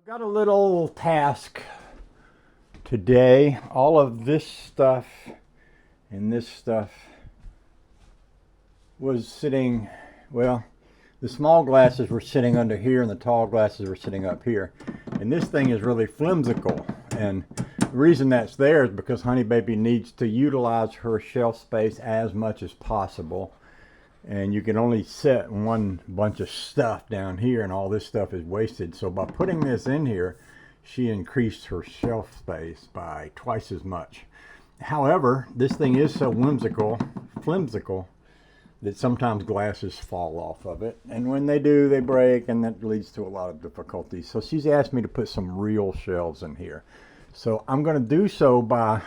Got a little task today. All of this stuff and this stuff was sitting, well, the small glasses were sitting under here and the tall glasses were sitting up here. And this thing is really flimsical. And the reason that's there is because Honey Baby needs to utilize her shelf space as much as possible. And you can only set one bunch of stuff down here, and all this stuff is wasted. So by putting this in here, she increased her shelf space by twice as much. However, this thing is so flimsical, that sometimes glasses fall off of it. And when they do, they break, and that leads to a lot of difficulties. So she's asked me to put some real shelves in here. So I'm going to do so by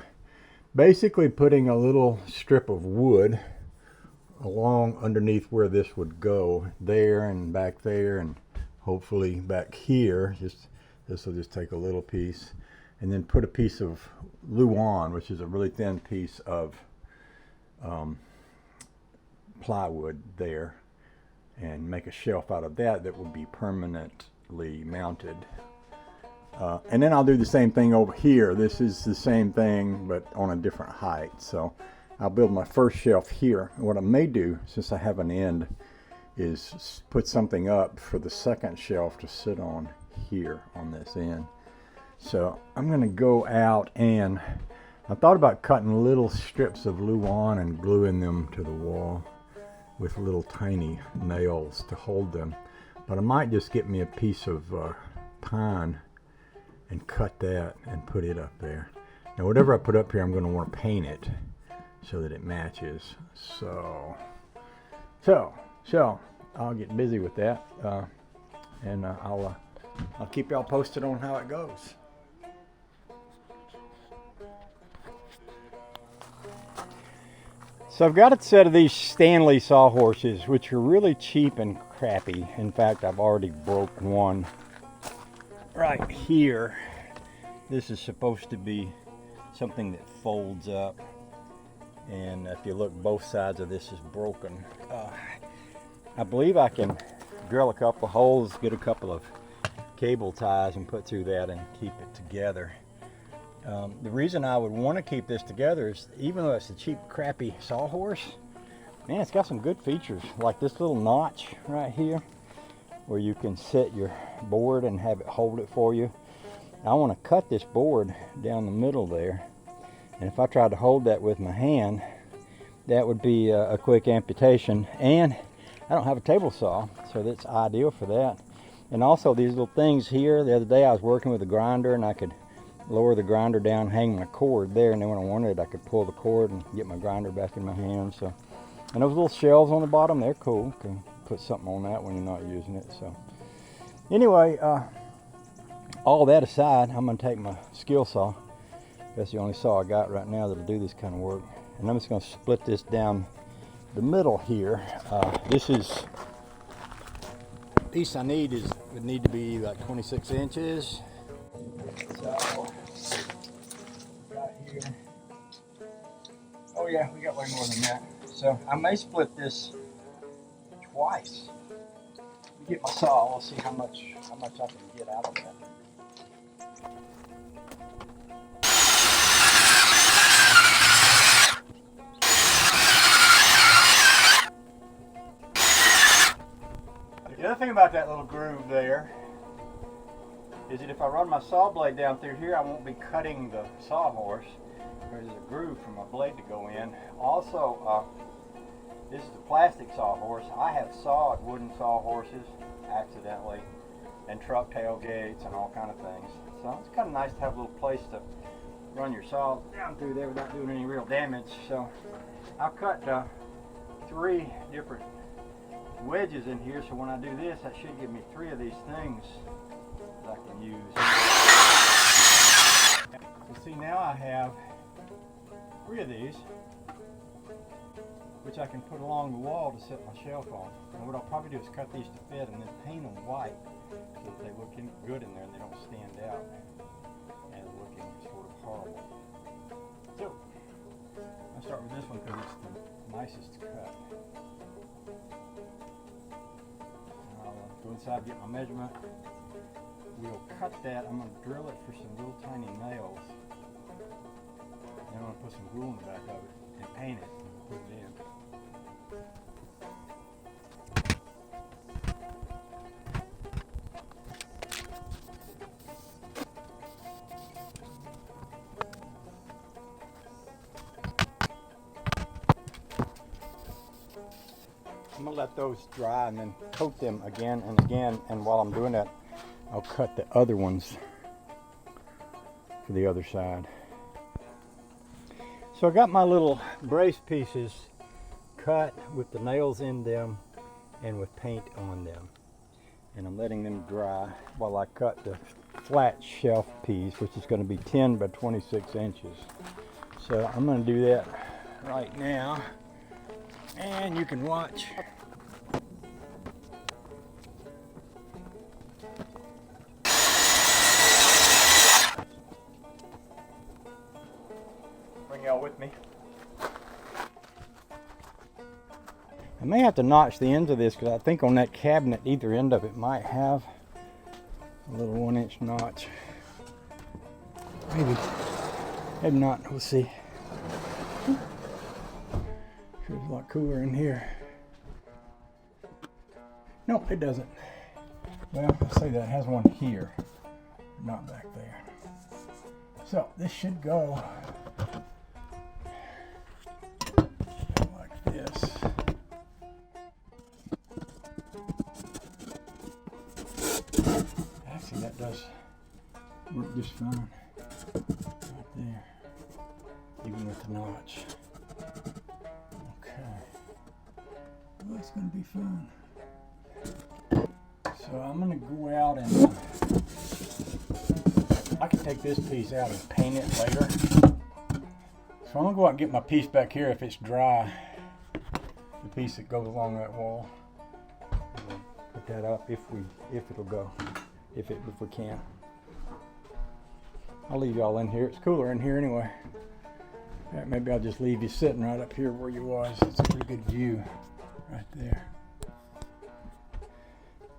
basically putting a little strip of wood along underneath where this would go, there and back there, and hopefully back here. This will just take a little piece, and then put a piece of Luan, which is a really thin piece of plywood there, and make a shelf out of that that will be permanently mounted. And then I'll do the same thing over here. This is the same thing but on a different height. So I'll build my first shelf here. What I may do, since I have an end, is put something up for the second shelf to sit on here on this end. So I'm going to go out, and I thought about cutting little strips of Luan and gluing them to the wall with little tiny nails to hold them. But I might just get me a piece of pine and cut that and put it up there. Now whatever I put up here, I'm going to want to paint it so that it matches. So I'll get busy with that, and I'll keep y'all posted on how it goes. So I've got a set of these Stanley sawhorses, which are really cheap and crappy. In fact, I've already broke one right here. This is supposed to be something that folds up, and if you look, both sides of this is broken. I believe I can drill a couple of holes, get a couple of cable ties and put through that and keep it together. The reason I would want to keep this together is, even though it's a cheap crappy sawhorse, man, it's got some good features, like this little notch right here where you can set your board and have it hold it for you. I want to cut this board down the middle there, and if I tried to hold that with my hand, that would be a quick amputation. And I don't have a table saw, so that's ideal for that. And also these little things here, the other day I was working with a grinder, and I could lower the grinder down, hang my cord there, and then when I wanted, I could pull the cord and get my grinder back in my hand. So, and those little shelves on the bottom, they're cool. You can put something on that when you're not using it. So anyway, all that aside, I'm going to take my skill saw. That's the only saw I got right now that'll do this kind of work. And I'm just going to split this down the middle here. This piece I need would need to be like 26 inches. So, got here. Oh yeah, we got way more than that. So I may split this twice. Let me get my saw. We'll see how much I can get out of that. The other thing about that little groove there is that if I run my saw blade down through here, I won't be cutting the sawhorse. There's a groove for my blade to go in. Also, this is a plastic sawhorse. I have sawed wooden sawhorses accidentally, and truck tailgates and all kind of things. So it's kind of nice to have a little place to run your saw down through there without doing any real damage. So I've cut 3 different wedges in here, so when I do this, that should give me 3 of these things that I can use. So see, now I have 3 of these, which I can put along the wall to set my shelf on. And what I'll probably do is cut these to fit and then paint them white so that they look good in there and they don't stand out and looking sort of horrible. So I'll start with this one because it's the nicest cut. I'll go inside, get my measurement, we'll cut that. I'm going to drill it for some little tiny nails. Then I'm going to put some glue on the back of it and paint it and put it in. I'm going to let those dry and then coat them again and again, and while I'm doing that I'll cut the other ones for the other side. So I got my little brace pieces cut with the nails in them and with paint on them, and I'm letting them dry while I cut the flat shelf piece, which is going to be 10 by 26 inches. So I'm going to do that right now, and you can watch. Bring y'all with me. I may have to notch the ends of this because I think on that cabinet either end of it might have a little 1-inch notch. Maybe not. We'll see. Sure, it's a lot cooler in here. No, it doesn't. Well, I'll say that it has one here, not back there. So this should go like this. Actually, that does work just fine right there, even with the notch. Okay, well, it's going to be fun. So I'm going to go out and I can take this piece out and paint it later. So I'm going to go out and get my piece back here if it's dry, the piece that goes along that wall. We'll put that up if it'll go, if we can. I'll leave y'all in here. It's cooler in here anyway. Yeah, maybe I'll just leave you sitting right up here where you was. It's a pretty good view right there.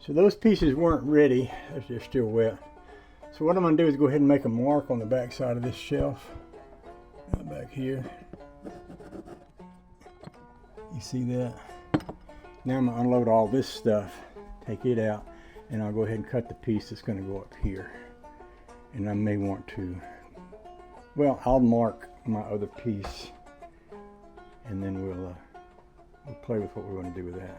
So those pieces weren't ready, they're still wet. So what I'm going to do is go ahead and make a mark on the back side of this shelf. Back here. You see that? Now I'm going to unload all this stuff, take it out, and I'll go ahead and cut the piece that's going to go up here. And I may want to, well, I'll mark my other piece, and then we'll play with what we want to do with that.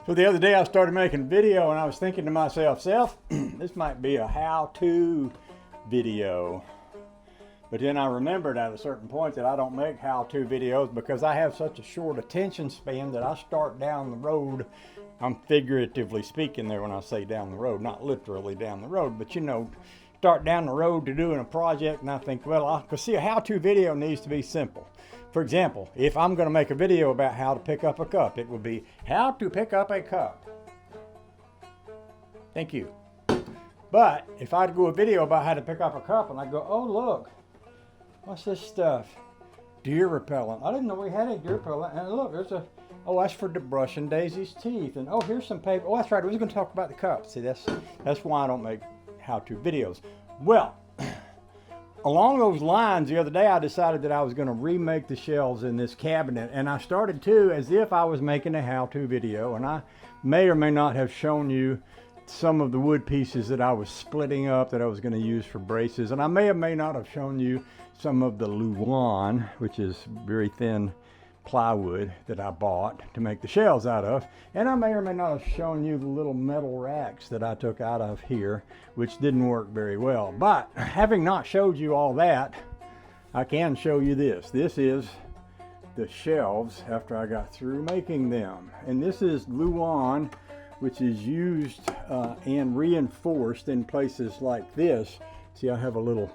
So the other day I started making a video and I was thinking to myself, this might be a how-to video. But then I remembered at a certain point that I don't make how-to videos because I have such a short attention span that I start down the road. I'm figuratively speaking there when I say down the road, not literally down the road, but you know, start down the road to doing a project and I think, well, because see, a how-to video needs to be simple. For example, if I'm going to make a video about how to pick up a cup, it would be how to pick up a cup. Thank you. But if I'd do a video about how to pick up a cup and I go, oh look, what's this stuff? Deer repellent. I didn't know we had any deer repellent. And look, there's a, oh, that's for brushing Daisy's teeth. And oh, here's some paper. Oh, that's right, we was going to talk about the cup. See, that's why I don't make how-to videos. Well, along those lines, the other day I decided that I was going to remake the shelves in this cabinet, and I started to as if I was making a how-to video, and I may or may not have shown you some of the wood pieces that I was splitting up that I was going to use for braces, and I may or may not have shown you some of the Luan, which is very thin plywood that I bought to make the shelves out of, and I may or may not have shown you the little metal racks that I took out of here, which didn't work very well. But having not showed you all that, I can show you this. This is the shelves after I got through making them, and this is Luan, which is used and reinforced in places like this. See, I have a little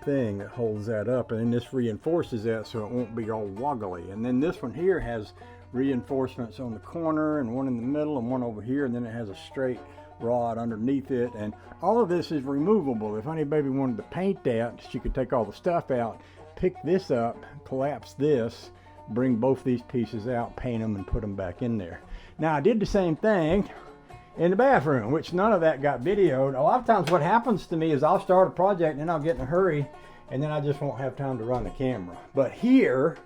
thing that holds that up, and then this reinforces that so it won't be all woggly. And then this one here has reinforcements on the corner and one in the middle and one over here, and then it has a straight rod underneath it. And all of this is removable. If Honey Baby wanted to paint that, she could take all the stuff out, pick this up, collapse this, bring both these pieces out, paint them, and put them back in there. Now I did the same thing in the bathroom, which none of that got videoed. A lot of times what happens to me is I'll start a project and then I'll get in a hurry and then I just won't have time to run the camera. But here,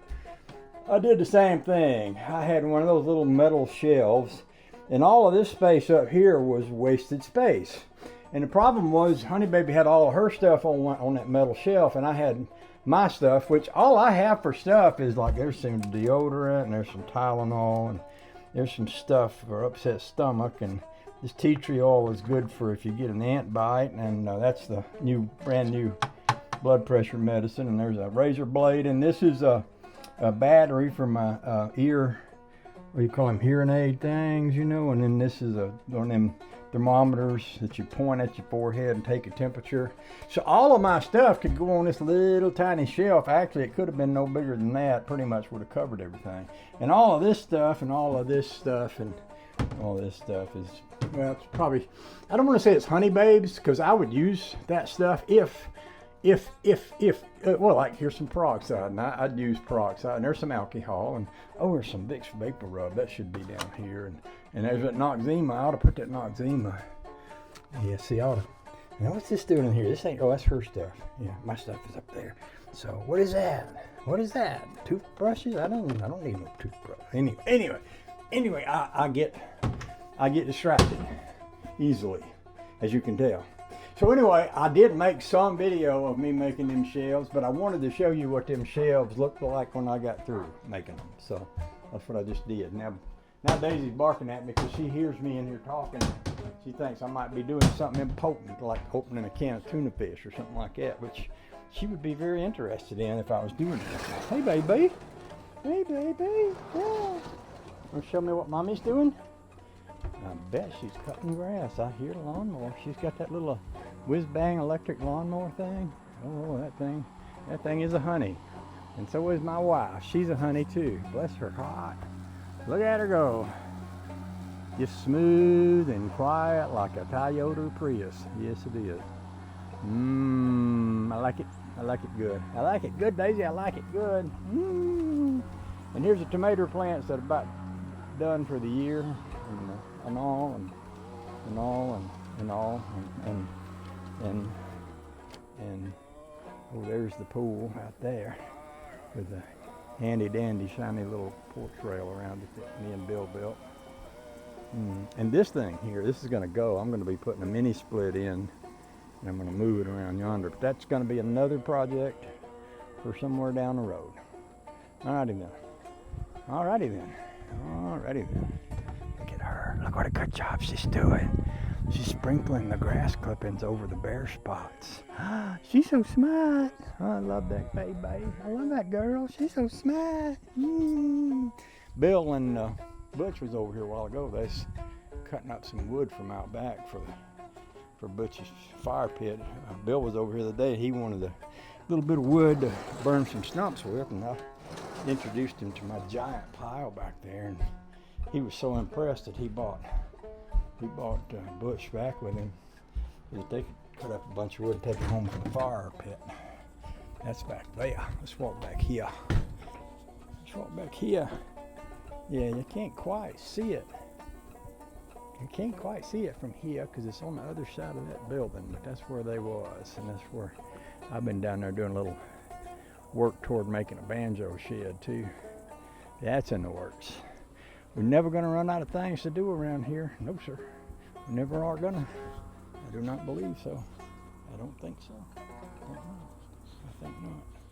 I did the same thing. I had one of those little metal shelves, and all of this space up here was wasted space. And the problem was Honey Baby had all of her stuff on that metal shelf, and I had my stuff, which all I have for stuff is like, there's some deodorant and there's some Tylenol and there's some stuff for upset stomach, and this tea tree oil is good for if you get an ant bite, and that's the brand new blood pressure medicine. And there's a razor blade, and this is a battery for my ear, what do you call them, hearing aid things, you know. And then this is one of them thermometers that you point at your forehead and take a temperature. So all of my stuff could go on this little tiny shelf. Actually, it could have been no bigger than that. Pretty much would have covered everything. And all of this stuff and all of this stuff and all this stuff is, well, it's probably, I don't want to say it's Honey Babe's, because I would use that stuff if well, like here's some peroxide, and I'd use peroxide, and there's some alcohol, and oh, there's some Vicks Vapor Rub, that should be down here, and there's that Noxzema. I ought to put that Noxzema. Yeah, see, I ought to. Now what's this doing in here? This ain't, oh, that's her stuff. Yeah, my stuff is up there. So what is that? What is that? Toothbrushes? I don't need no toothbrush. Anyway, I get distracted easily, as you can tell. So anyway, I did make some video of me making them shelves, but I wanted to show you what them shelves looked like when I got through making them. So that's what I just did. Now Daisy's barking at me because she hears me in here talking. She thinks I might be doing something important, like opening a can of tuna fish or something like that, which she would be very interested in if I was doing that. Hey, baby. Hey, baby. Yeah. Want to show me what Mommy's doing? I bet she's cutting grass. I hear the lawnmower. She's got that little whiz-bang electric lawnmower thing. Oh, that thing is a honey. And so is my wife. She's a honey too. Bless her heart. Look at her go. Just smooth and quiet like a Toyota Prius. Yes, it is. I like it. I like it good. I like it good, Daisy. I like it good. And here's the tomato plants that are about done for the year. And oh, there's the pool out there with the handy dandy shiny little porch rail around it that me and Bill built. And this thing here, this is going to go. I'm going to be putting a mini split in, and I'm going to move it around yonder. But that's going to be another project for somewhere down the road. Alrighty then. Look at her. Look what a good job she's doing. She's sprinkling the grass clippings over the bare spots. She's so smart. Oh, I love that baby. I love that girl. She's so smart. Bill and Butch was over here a while ago. They was cutting up some wood from out back for Butch's fire pit. Bill was over here the day. He wanted a little bit of wood to burn some stumps with, and I introduced him to my giant pile back there, and he was so impressed that he bought Butch back with him, that they could cut up a bunch of wood and take it home from the fire pit. That's back there. Let's walk back here. Yeah, you can't quite see it. You can't quite see it from here because it's on the other side of that building, but that's where they was, and that's where I've been down there doing a little work toward making a banjo shed too. That's in the works. We're never going to run out of things to do around here. No, sir. We never are going to. I do not believe so. I don't think so. I think not.